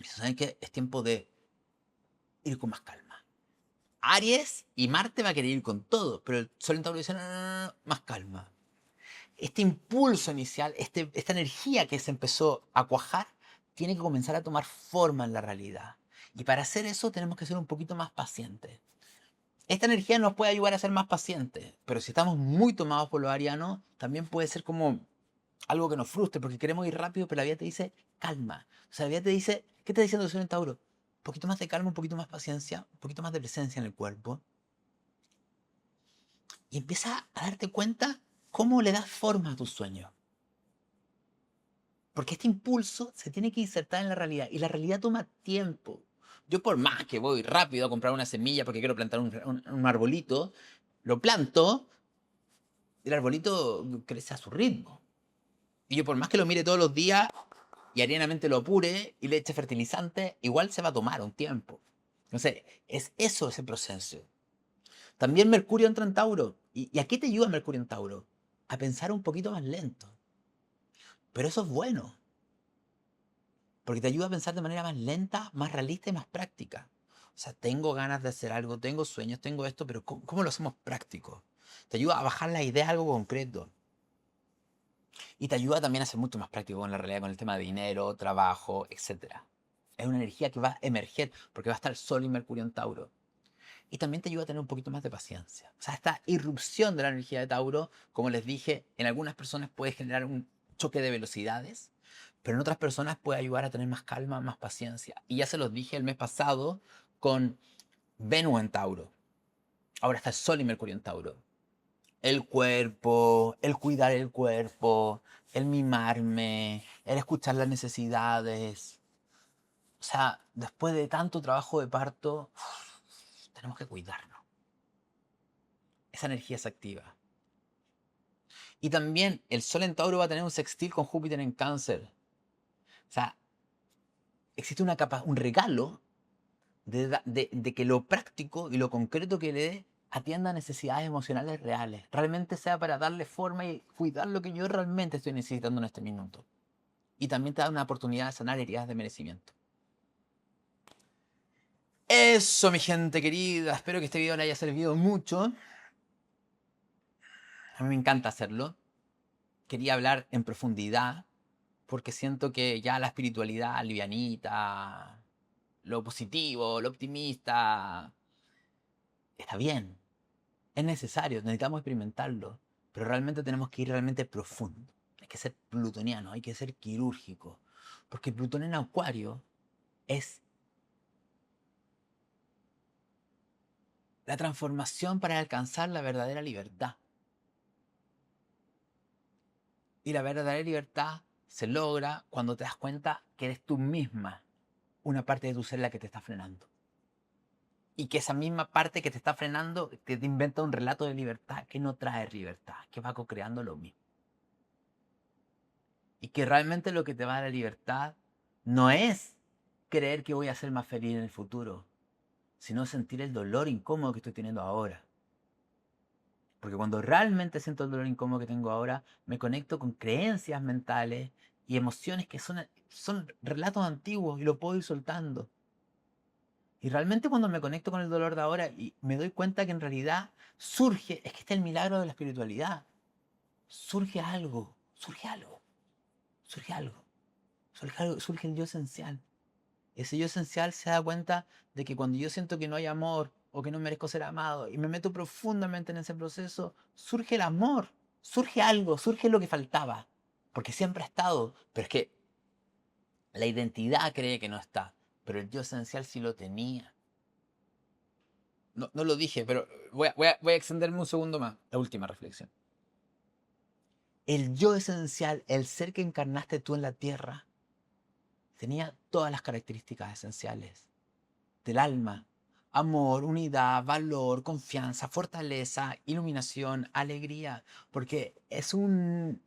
A: ¿Saben qué? Es tiempo de ir con más calma. Aries y Marte va a querer ir con todo, pero el Sol en Tauro dice, no, no, no, no, más calma. Este impulso inicial, esta energía que se empezó a cuajar, tiene que comenzar a tomar forma en la realidad. Y para hacer eso tenemos que ser un poquito más pacientes. Esta energía nos puede ayudar a ser más pacientes, pero si estamos muy tomados por lo ariano, también puede ser como algo que nos frustre, porque queremos ir rápido, pero la vida te dice calma. O sea, la vida te dice ¿Qué está diciendo el Sol en Tauro? Un poquito más de calma, un poquito más paciencia, un poquito más de presencia en el cuerpo. Y empieza a darte cuenta cómo le das forma a tus sueños. Porque este impulso se tiene que insertar en la realidad. Y la realidad toma tiempo. Yo por más que voy rápido a comprar una semilla porque quiero plantar un arbolito, lo planto, y el arbolito crece a su ritmo. Y yo por más que lo mire todos los días y arenamente lo apure y le eche fertilizante, igual se va a tomar un tiempo. Entonces, es eso ese proceso. También Mercurio entra en Tauro. ¿Y a qué te ayuda Mercurio en Tauro? A pensar un poquito más lento. Pero eso es bueno. Porque te ayuda a pensar de manera más lenta, más realista y más práctica. O sea, tengo ganas de hacer algo, tengo sueños, tengo esto, pero ¿cómo lo hacemos práctico? Te ayuda a bajar la idea a algo concreto. Y te ayuda también a ser mucho más práctico con la realidad, con el tema de dinero, trabajo, etc. Es una energía que va a emerger porque va a estar Sol y Mercurio en Tauro. Y también te ayuda a tener un poquito más de paciencia. O sea, esta irrupción de la energía de Tauro, como les dije, en algunas personas puede generar un choque de velocidades, pero en otras personas puede ayudar a tener más calma, más paciencia. Y ya se los dije el mes pasado con Venus en Tauro. Ahora está el Sol y Mercurio en Tauro. El cuerpo, el cuidar el cuerpo, el mimarme, el escuchar las necesidades. O sea, después de tanto trabajo de parto, tenemos que cuidarnos. Esa energía se activa. Y también el Sol en Tauro va a tener un sextil con Júpiter en Cáncer. O sea, existe un regalo de que lo práctico y lo concreto que le dé atienda a necesidades emocionales reales. Realmente sea para darle forma y cuidar lo que yo realmente estoy necesitando en este minuto. Y también te da una oportunidad de sanar heridas de merecimiento. Eso, mi gente querida. Espero que este video le haya servido mucho. A mí me encanta hacerlo. Quería hablar en profundidad porque siento que ya la espiritualidad livianita, lo positivo, lo optimista, está bien. Es necesario, necesitamos experimentarlo, pero realmente tenemos que ir realmente profundo. Hay que ser plutoniano, hay que ser quirúrgico, porque Plutón en Acuario es la transformación para alcanzar la verdadera libertad. Y la verdadera libertad se logra cuando te das cuenta que eres tú misma, una parte de tu ser la que te está frenando. Y que esa misma parte que te está frenando te inventa un relato de libertad que no trae libertad, que va co-creando lo mismo. Y que realmente lo que te va a dar la libertad no es creer que voy a ser más feliz en el futuro, sino sentir el dolor incómodo que estoy teniendo ahora. Porque cuando realmente siento el dolor incómodo que tengo ahora, me conecto con creencias mentales y emociones que son relatos antiguos y lo puedo ir soltando. Y realmente cuando me conecto con el dolor de ahora y me doy cuenta que en realidad surge, es que está el milagro de la espiritualidad. Surge algo, surge algo, surge algo, surge algo, surge el yo esencial. Ese yo esencial se da cuenta de que cuando yo siento que no hay amor o que no merezco ser amado y me meto profundamente en ese proceso, surge el amor, surge algo, surge lo que faltaba. Porque siempre ha estado, pero es que la identidad cree que no está, pero el yo esencial sí lo tenía. No, no lo dije, pero voy a extenderme un segundo más. La última reflexión. El yo esencial, el ser que encarnaste tú en la tierra, tenía todas las características esenciales del alma. Amor, unidad, valor, confianza, fortaleza, iluminación, alegría. Porque es un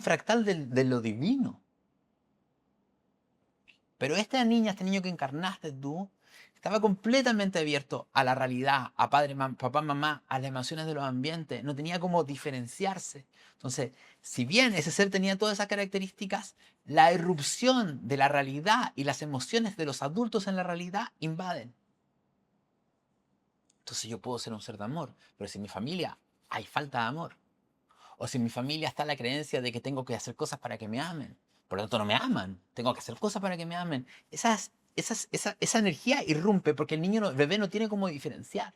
A: fractal de lo divino. Pero esta niña, este niño que encarnaste tú, estaba completamente abierto a la realidad, a padre, papá, mamá, a las emociones de los ambientes. No tenía cómo diferenciarse. Entonces, si bien ese ser tenía todas esas características, la irrupción de la realidad y las emociones de los adultos en la realidad invaden. Entonces yo puedo ser un ser de amor, pero si en mi familia hay falta de amor, o si en mi familia está la creencia de que tengo que hacer cosas para que me amen, por lo tanto no me aman, tengo que hacer cosas para que me amen, esa energía irrumpe porque el bebé no tiene cómo diferenciar.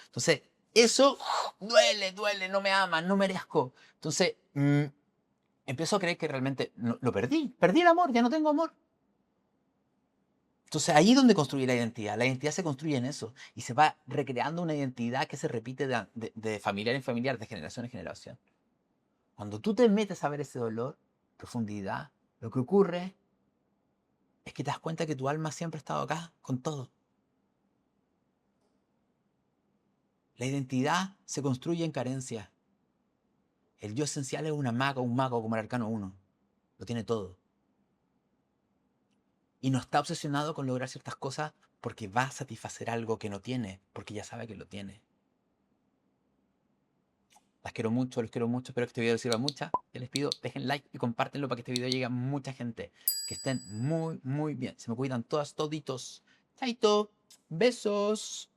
A: Entonces, eso duele, no me aman, no merezco. Entonces, empiezo a creer que realmente lo perdí el amor, ya no tengo amor. Entonces ahí es donde construye la identidad. La identidad se construye en eso y se va recreando una identidad que se repite de familiar en familiar, de generación en generación. Cuando tú te metes a ver ese dolor, profundidad, lo que ocurre es que te das cuenta que tu alma siempre ha estado acá con todo. La identidad se construye en carencia. El yo esencial es un mago como el arcano 1. Lo tiene todo. Y no está obsesionado con lograr ciertas cosas porque va a satisfacer algo que no tiene, porque ya sabe que lo tiene. Las quiero mucho, los quiero mucho, espero que este video les sirva mucho. Ya les pido, dejen like y compártenlo para que este video llegue a mucha gente. Que estén muy, muy bien. Se me cuidan todas, toditos. Chaito. Besos.